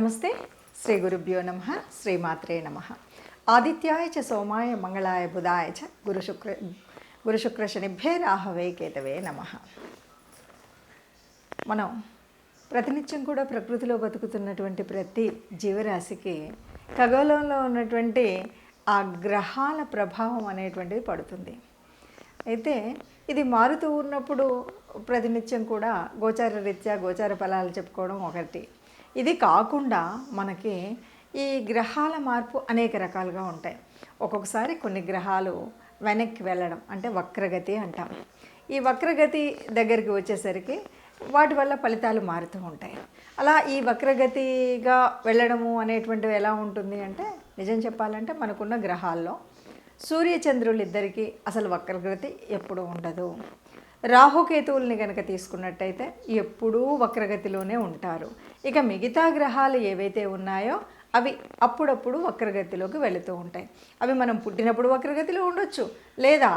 నమస్తే. శ్రీ గురుభ్యో నమః. శ్రీమాత్రే నమః. ఆదిత్యాయ చ సోమాయ మంగళాయ బుధాయ చ గురుశుక్ర శనిభ్యే రాహవే కేతవే నమః. మనం ప్రతినిత్యం కూడా ప్రకృతిలో బతుకుతున్నటువంటి ప్రతి జీవరాశికి ఖగోళంలో ఉన్నటువంటి ఆ గ్రహాల ప్రభావం అనేటువంటిది పడుతుంది. అయితే ఇది మారుతూ ఉన్నప్పుడు ప్రతినిత్యం కూడా గోచార రీత్యా గోచార ఫలాలు చెప్పుకోవడం ఒకటి. ఇది కాకుండా మనకి ఈ గ్రహాల మార్పు అనేక రకాలుగా ఉంటాయి. ఒక్కొక్కసారి కొన్ని గ్రహాలు వెనక్కి వెళ్ళడం అంటే వక్రగతి అంటాం. ఈ వక్రగతి దగ్గరికి వచ్చేసరికి వాటి వల్ల ఫలితాలు మారుతూ ఉంటాయి. అలా ఈ వక్రగతిగా వెళ్ళడము అనేటువంటివి ఎలా ఉంటుంది అంటే, నిజం చెప్పాలంటే మనకున్న గ్రహాల్లో సూర్యచంద్రులు ఇద్దరికీ అసలు వక్రగతి ఎప్పుడూ ఉండదు. రాహుకేతువుల్ని కనుక తీసుకున్నట్టయితే ఎప్పుడూ వక్రగతిలోనే ఉంటారు. ఇక మిగతా గ్రహాలు ఏవైతే ఉన్నాయో అవి అప్పుడప్పుడు వక్రగతిలోకి వెళుతూ ఉంటాయి. అవి మనం పుట్టినప్పుడు వక్రగతిలో ఉండొచ్చు, లేదా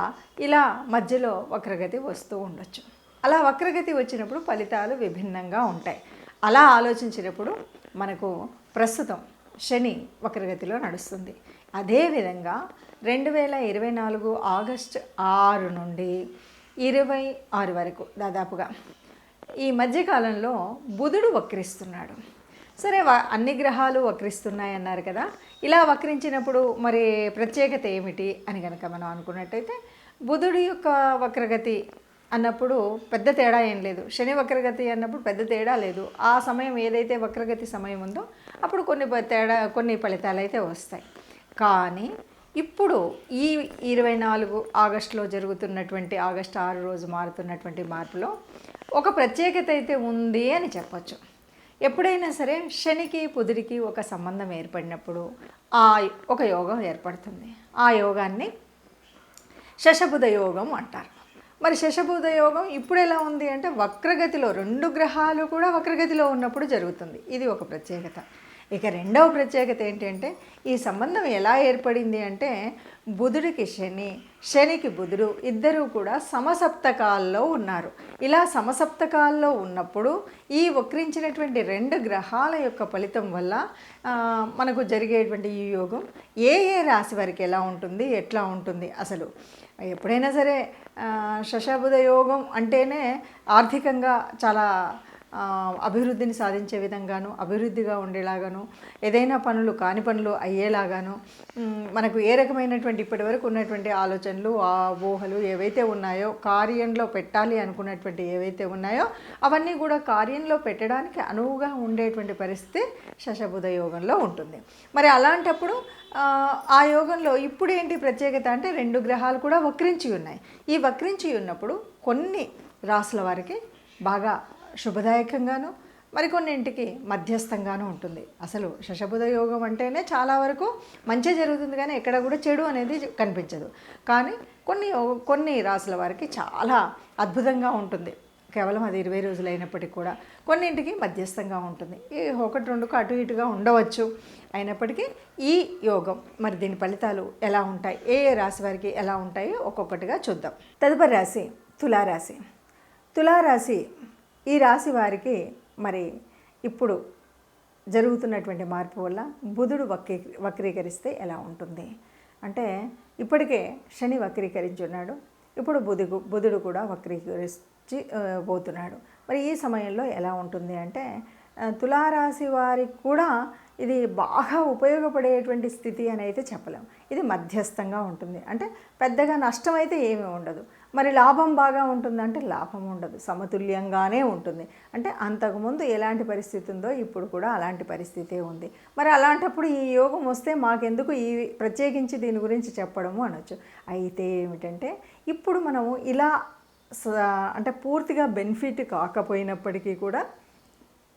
ఇలా మధ్యలో వక్రగతి వస్తూ ఉండొచ్చు. అలా వక్రగతి వచ్చినప్పుడు ఫలితాలు విభిన్నంగా ఉంటాయి. అలా ఆలోచించినప్పుడు మనకు ప్రస్తుతం శని వక్రగతిలో నడుస్తుంది. అదేవిధంగా 2024 ఆగస్టు 6 నుండి 26 వరకు దాదాపుగా ఈ మధ్యకాలంలో బుధుడు వక్రిస్తున్నాడు. సరే, అన్ని గ్రహాలు వక్రిస్తున్నాయి అన్నారు కదా. ఇలా వక్రించినప్పుడు మరి ప్రత్యేకత ఏమిటి అని కనుక మనం అనుకున్నట్టయితే, బుధుడి యొక్క వక్రగతి అన్నప్పుడు పెద్ద తేడా ఏం లేదు. శని వక్రగతి అన్నప్పుడు పెద్ద తేడా లేదు. ఆ సమయం ఏదైతే వక్రగతి సమయం ఉందో అప్పుడు కొన్ని ఫలితాలు అయితే వస్తాయి. కానీ ఇప్పుడు ఈ 24 ఆగస్టులో జరుగుతున్నటువంటి ఆగస్టు 6 రోజు మారుతున్నటువంటి మార్పులో ఒక ప్రత్యేకత అయితే ఉంది అని చెప్పచ్చు. ఎప్పుడైనా సరే శనికి బుధుడికి ఒక సంబంధం ఏర్పడినప్పుడు ఒక యోగం ఏర్పడుతుంది. ఆ యోగాన్ని శశబుధ యోగం అంటారు. మరి శశబుధ యోగం ఇప్పుడు ఎలా ఉంది అంటే, వక్రగతిలో 2 గ్రహాలు కూడా వక్రగతిలో ఉన్నప్పుడు జరుగుతుంది. ఇది ఒక ప్రత్యేకత. ఇక రెండవ ప్రత్యేకత ఏంటంటే, ఈ సంబంధం ఎలా ఏర్పడింది అంటే, బుధుడికి శని, శనికి బుధుడు ఇద్దరూ కూడా సమసప్తకాల్లో ఉన్నారు. ఇలా సమసప్తకాల్లో ఉన్నప్పుడు ఈ వక్రించినటువంటి 2 గ్రహాల యొక్క ఫలితం వల్ల మనకు జరిగేటువంటి ఈ యోగం ఏ రాశి వారికి ఎలా ఉంటుంది, ఎట్లా ఉంటుంది. అసలు ఎప్పుడైనా సరే శశబుధ యోగం అంటేనే ఆర్థికంగా చాలా అభివృద్ధిని సాధించే విధంగాను, అభివృద్ధిగా ఉండేలాగాను, ఏదైనా పనులు కాని పనులు అయ్యేలాగాను, మనకు ఏ రకమైనటువంటి ఇప్పటివరకు ఉన్నటువంటి ఆలోచనలు, ఊహలు ఏవైతే ఉన్నాయో, కార్యంలో పెట్టాలి అనుకున్నటువంటి ఏవైతే ఉన్నాయో అవన్నీ కూడా కార్యంలో పెట్టడానికి అనువుగా ఉండేటువంటి పరిస్థితి శశబుధ యోగంలో ఉంటుంది. మరి అలాంటప్పుడు ఆ యోగంలో ఇప్పుడు ఏంటి ప్రత్యేకత అంటే, 2 గ్రహాలు కూడా వక్రించి ఉన్నాయి. ఈ వక్రించి ఉన్నప్పుడు కొన్ని రాసుల వారికి బాగా శుభదాయకంగాను, మరికొన్నింటికి మధ్యస్థంగాను ఉంటుంది. అసలు శశబుధ యోగం అంటేనే చాలా వరకు మంచి జరుగుతుంది, కానీ ఎక్కడ కూడా చెడు అనేది కనిపించదు. కానీ కొన్ని రాసుల వారికి చాలా అద్భుతంగా ఉంటుంది. కేవలం అది 20 రోజులు అయినప్పటికీ కూడా కొన్నింటికి మధ్యస్థంగా ఉంటుంది. ఈ 1-2కు అటు ఇటుగా ఉండవచ్చు. అయినప్పటికీ ఈ యోగం మరి దీని ఫలితాలు ఎలా ఉంటాయి, ఏ రాశి వారికి ఎలా ఉంటాయో ఒక్కొక్కటిగా చూద్దాం. తదుపరి రాశి తులారాశి. తులారాశి ఈ రాశి వారికి మరి ఇప్పుడు జరుగుతున్నటువంటి మార్పు వల్ల బుధుడు వక్రీకరిస్తే ఎలా ఉంటుంది అంటే, ఇప్పటికే శని వక్రీకరించున్నాడు, ఇప్పుడు బుధుడు కూడా వక్రీకరించి పోతున్నాడు. మరి ఈ సమయంలో ఎలా ఉంటుంది అంటే, తులారాశి వారికి కూడా ఇది బాగా ఉపయోగపడేటువంటి స్థితి అని అయితే చెప్పలేం. ఇది మధ్యస్థంగా ఉంటుంది. అంటే పెద్దగా నష్టం అయితే ఏమీ ఉండదు. మరి లాభం బాగా ఉంటుందంటే లాభం ఉండదు, సమతుల్యంగానే ఉంటుంది. అంటే అంతకుముందు ఎలాంటి పరిస్థితి ఉందో ఇప్పుడు కూడా అలాంటి పరిస్థితే ఉంది. మరి అలాంటప్పుడు ఈ యోగం వస్తే మాకెందుకు ఈ ప్రత్యేకించి దీని గురించి చెప్పడము అనొచ్చు. అయితే ఏమిటంటే, ఇప్పుడు మనము ఇలా అంటే పూర్తిగా బెనిఫిట్ కాకపోయినప్పటికీ కూడా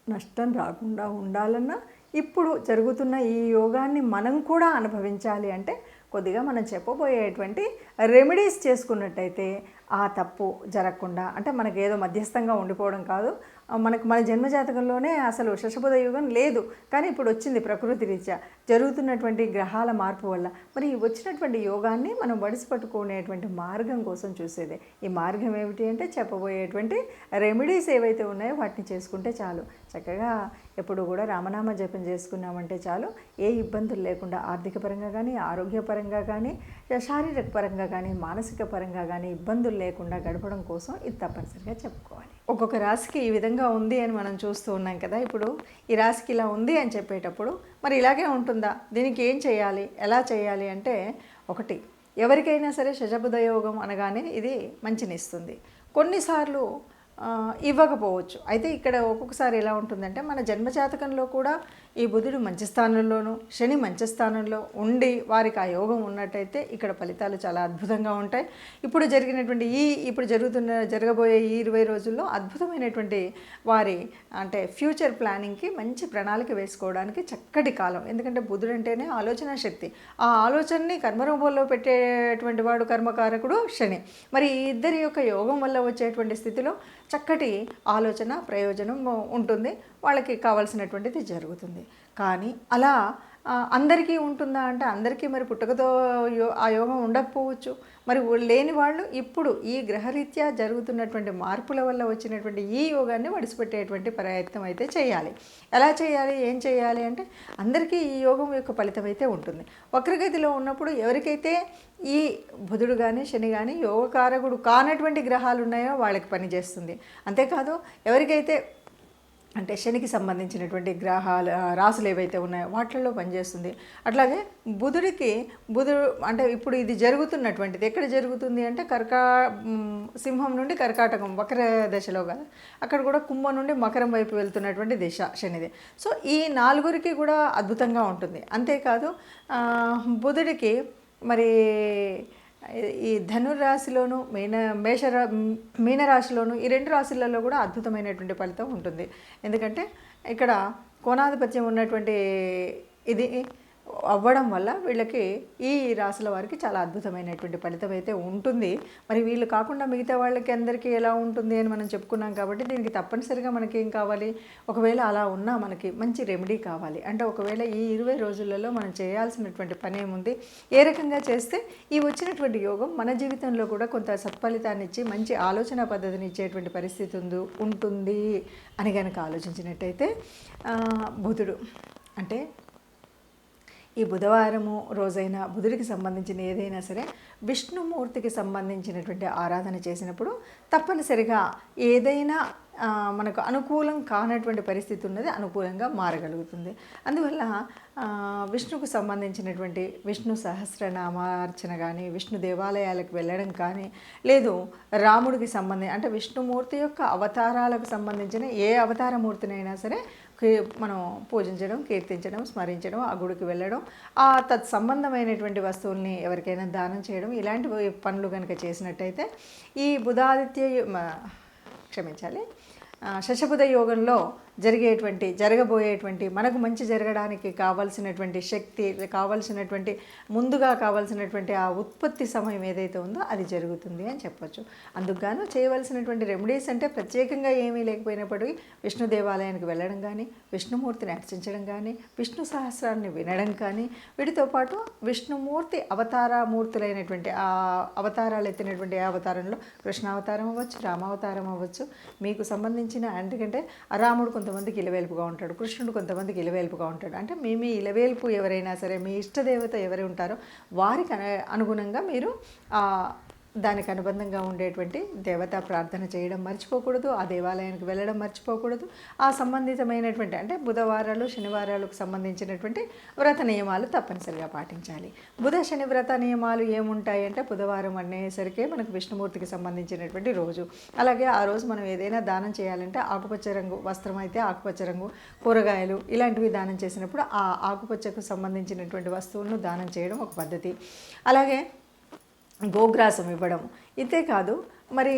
నష్టం రాకుండా ఉండాలన్నా ఇప్పుడు జరుగుతున్న ఈ యోగాన్ని మనం కూడా అనుభవించాలి అంటే కొద్దిగా మనం చెప్పబోయేటువంటి రెమెడీస్ చేసుకున్నట్టయితే ఆ తప్పు జరగకుండా, అంటే మనకేదో మధ్యస్థంగా ఉండిపోవడం కాదు, మనకు మన జన్మజాతకంలోనే అసలు శశబుధ యోగం లేదు, కానీ ఇప్పుడు వచ్చింది ప్రకృతి రీత్యా జరుగుతున్నటువంటి గ్రహాల మార్పు వల్ల. మరి వచ్చినటువంటి యోగాన్ని మనం వడిసి పట్టుకునేటువంటి మార్గం కోసం చూసేదే. ఈ మార్గం ఏమిటి అంటే చెప్పబోయేటువంటి రెమెడీస్ ఏవైతే ఉన్నాయో వాటిని చేసుకుంటే చాలు. చక్కగా ఎప్పుడు కూడా రామనామ జపం చేసుకున్నామంటే చాలు, ఏ ఇబ్బందులు లేకుండా ఆర్థిక పరంగా కానీ, ఆరోగ్యపరంగా కానీ, శారీరక పరంగా కానీ, మానసిక పరంగా కానీ ఇబ్బందులు లేకుండా గడపడం కోసం ఇది తప్పనిసరిగా చెప్పుకోవాలి. ఒక్కొక్క రాశికి ఈ విధంగా ఉంది అని మనం చూస్తూ ఉన్నాం కదా. ఇప్పుడు ఈ రాశికి ఇలా ఉంది అని చెప్పేటప్పుడు మరి ఇలాగే ఉంటుందా, దీనికి ఏం చేయాలి, ఎలా చేయాలి అంటే, ఒకటి, ఎవరికైనా సరే శశబుధ యోగం అనగానే ఇది మంచినిస్తుంది. కొన్నిసార్లు ఇవ్వకపోవచ్చు. అయితే ఇక్కడ ఒక్కొక్కసారి ఎలా ఉంటుందంటే, మన జన్మజాతకంలో కూడా ఈ బుధుడు మంచి స్థానంలోనూ శని మంచి స్థానంలో ఉండి వారికి ఆ యోగం ఉన్నట్టయితే ఇక్కడ ఫలితాలు చాలా అద్భుతంగా ఉంటాయి. ఇప్పుడు జరగబోయే ఈ 20 రోజుల్లో అద్భుతమైనటువంటి వారి అంటే ఫ్యూచర్ ప్లానింగ్కి మంచి ప్రణాళిక వేసుకోవడానికి చక్కటి కాలం. ఎందుకంటే బుధుడు అంటేనే ఆలోచన శక్తి. ఆ ఆలోచనని కర్మరూపంలో పెట్టేటువంటి వాడు కర్మకారకుడు శని. మరి ఈ ఇద్దరి యొక్క యోగం వల్ల వచ్చేటువంటి స్థితిలో చక్కటి ఆలోచన ప్రయోజనం ఉంటుంది, వాళ్ళకి కావాల్సినటువంటిది జరుగుతుంది. కానీ అలా అందరికీ ఉంటుందా అంటే, అందరికీ మరి పుట్టుకతో ఆ యోగం ఉండకపోవచ్చు. మరి లేని వాళ్ళు ఇప్పుడు ఈ గ్రహరీత్యా జరుగుతున్నటువంటి మార్పుల వల్ల వచ్చినటువంటి ఈ యోగాన్ని వడిసిపెట్టేటువంటి ప్రయత్నం అయితే చేయాలి. ఎలా చేయాలి, ఏం చేయాలి అంటే, అందరికీ ఈ యోగం యొక్క ఫలితం అయితే ఉంటుంది. వక్రగతిలో ఉన్నప్పుడు ఎవరికైతే ఈ బుధుడు కానీ శని కానీ యోగకారకుడు కానటువంటి గ్రహాలు ఉన్నాయో వాళ్ళకి పనిచేస్తుంది. అంతేకాదు ఎవరికైతే అంటే శనికి సంబంధించినటువంటి గ్రహాలు రాసులు ఏవైతే ఉన్నాయో వాటిల్లో పనిచేస్తుంది. అట్లాగే బుధుడు అంటే ఇప్పుడు ఇది జరుగుతున్నటువంటిది ఎక్కడ జరుగుతుంది అంటే, సింహం నుండి కర్కాటకం వక్ర దశలో కదా, అక్కడ కూడా కుంభం నుండి మకరం వైపు వెళ్తున్నటువంటి దిశ శనిది. సో ఈ 4 కూడా అద్భుతంగా ఉంటుంది. అంతేకాదు బుధుడికి మరి ఈ ధనుర్రాశిలోను మీనరాశిలోను ఈ 2 రాశులలో కూడా అద్భుతమైనటువంటి ఫలితం ఉంటుంది. ఎందుకంటే ఇక్కడ కోణాధిపత్యం ఉన్నటువంటి ఇది అవ్వడం వల్ల వీళ్ళకి ఈ రాశుల వారికి చాలా అద్భుతమైనటువంటి ఫలితం అయితే ఉంటుంది. మరి వీళ్ళు కాకుండా మిగతా వాళ్ళకి అందరికీ ఎలా ఉంటుంది అని మనం చెప్పుకున్నాం కాబట్టి దీనికి తప్పనిసరిగా మనకి ఏం కావాలి, ఒకవేళ అలా ఉన్నా మనకి మంచి రెమెడీ కావాలి. అంటే ఒకవేళ ఈ 20 రోజులలో మనం చేయాల్సినటువంటి పని ఏముంది, ఏ రకంగా చేస్తే ఈ వచ్చినటువంటి యోగం మన జీవితంలో కూడా కొంత సత్ఫలితాన్ని ఇచ్చి మంచి ఆలోచన పద్ధతిని ఇచ్చేటువంటి పరిస్థితి ఉంటుంది అని కనుక ఆలోచించినట్టయితే, బుధుడు అంటే ఈ బుధవారము రోజైనా బుధుడికి సంబంధించిన ఏదైనా సరే విష్ణుమూర్తికి సంబంధించినటువంటి ఆరాధన చేసినప్పుడు తప్పనిసరిగా ఏదైనా మనకు అనుకూలం కానటువంటి పరిస్థితి ఉన్నది అనుకూలంగా మారగలుగుతుంది. అందువల్ల విష్ణుకు సంబంధించినటువంటి విష్ణు సహస్రనామార్చన కానీ, విష్ణు దేవాలయాలకు వెళ్ళడం కానీ, లేదు రాముడికి అంటే విష్ణుమూర్తి యొక్క అవతారాలకు సంబంధించిన ఏ అవతారమూర్తినైనా సరే మనం పూజించడం, కీర్తించడం, స్మరించడం, ఆ గుడికి వెళ్ళడం, ఆ తత్సంబంధమైనటువంటి వస్తువుల్ని ఎవరికైనా దానం చేయడం, ఇలాంటి పనులు కనుక చేసినట్టయితే ఈ శశబుధ యోగంలో జరగబోయేటువంటి మనకు మంచి జరగడానికి కావాల్సినటువంటి శక్తి, ముందుగా కావాల్సినటువంటి ఆ ఉత్పత్తి సమయం ఏదైతే ఉందో అది జరుగుతుంది అని చెప్పొచ్చు. అందుకుగాను చేయవలసినటువంటి రెమెడీస్ అంటే ప్రత్యేకంగా ఏమీ లేకపోయినప్పటికీ విష్ణు దేవాలయానికి వెళ్ళడం కానీ, విష్ణుమూర్తిని అర్చించడం కానీ, విష్ణు సహస్రాన్ని వినడం కానీ, వీటితో పాటు విష్ణుమూర్తి అవతారమూర్తులైనటువంటి ఆ అవతారాలు ఎత్తినటువంటి ఆ అవతారంలో కృష్ణావతారం అవ్వచ్చు, రామావతారం అవ్వచ్చు, మీకు సంబంధించిన ఎందుకంటే రాముడు కొంతమందికి ఇలవేల్పుగా ఉంటాడు, కృష్ణుడు కొంతమందికి ఇలవేల్పుగా ఉంటాడు. అంటే మీ ఇలవేల్పు ఎవరైనా సరే, మీ ఇష్టదేవత ఎవరు ఉంటారో వారికి అనుగుణంగా మీరు దానికి అనుబంధంగా ఉండేటువంటి దేవతా ప్రార్థన చేయడం మర్చిపోకూడదు, ఆ దేవాలయానికి వెళ్ళడం మర్చిపోకూడదు. ఆ సంబంధితమైనటువంటి అంటే బుధవారాలు శనివారాలకు సంబంధించినటువంటి వ్రత నియమాలు తప్పనిసరిగా పాటించాలి. బుధ శని వ్రత నియమాలు ఏముంటాయి అంటే, బుధవారం అనేసరికి మనకు విష్ణుమూర్తికి సంబంధించినటువంటి రోజు. అలాగే ఆ రోజు మనం ఏదైనా దానం చేయాలంటే ఆకుపచ్చ రంగు వస్త్రం అయితే ఆకుపచ్చ రంగు, కూరగాయలు ఇలాంటివి దానం చేసినప్పుడు ఆ ఆకుపచ్చకు సంబంధించినటువంటి వస్తువులను దానం చేయడం ఒక పద్ధతి. అలాగే గోగ్రాసం ఇవ్వడం. ఇంతే కాదు, మరి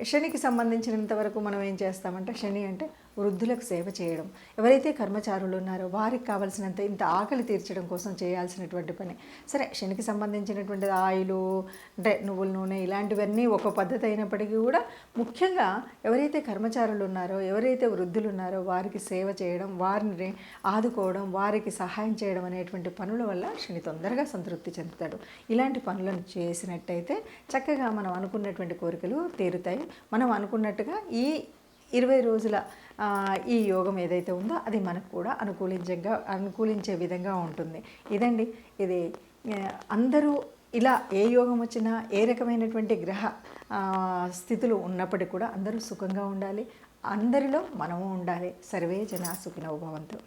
శనికి సంబంధించినంత వరకు మనం ఏం చేస్తామంటే, శని అంటే వృద్ధులకు సేవ చేయడం, ఎవరైతే కర్మచారులు ఉన్నారో వారికి కావాల్సినంత ఇంత ఆకలి తీర్చడం కోసం చేయాల్సినటువంటి పని. సరే, శనికి సంబంధించినటువంటి ఆయిలు అంటే నువ్వుల నూనె ఇలాంటివన్నీ ఒక పద్ధతి అయినప్పటికీ కూడా ముఖ్యంగా ఎవరైతే కర్మచారులు ఉన్నారో, ఎవరైతే వృద్ధులు ఉన్నారో వారికి సేవ చేయడం, వారిని ఆదుకోవడం, వారికి సహాయం చేయడం అనేటువంటి పనుల వల్ల శని తొందరగా సంతృప్తి చెందుతాడు. ఇలాంటి పనులను చేసినట్టయితే చక్కగా మనం అనుకున్నటువంటి కోరికలు తీరుతాయి. మనం అనుకున్నట్టుగా ఈ 20 రోజుల ఈ యోగం ఏదైతే ఉందో అది మనకు కూడా అనుకూలించే విధంగా ఉంటుంది. ఇదండి ఇది. అందరూ ఇలా ఏ యోగం వచ్చినా, ఏ రకమైనటువంటి గ్రహ స్థితులు ఉన్నప్పటికీ కూడా అందరూ సుఖంగా ఉండాలి, అందరిలో మనము ఉండాలి. సర్వే జనా సుఖినో భవంతు.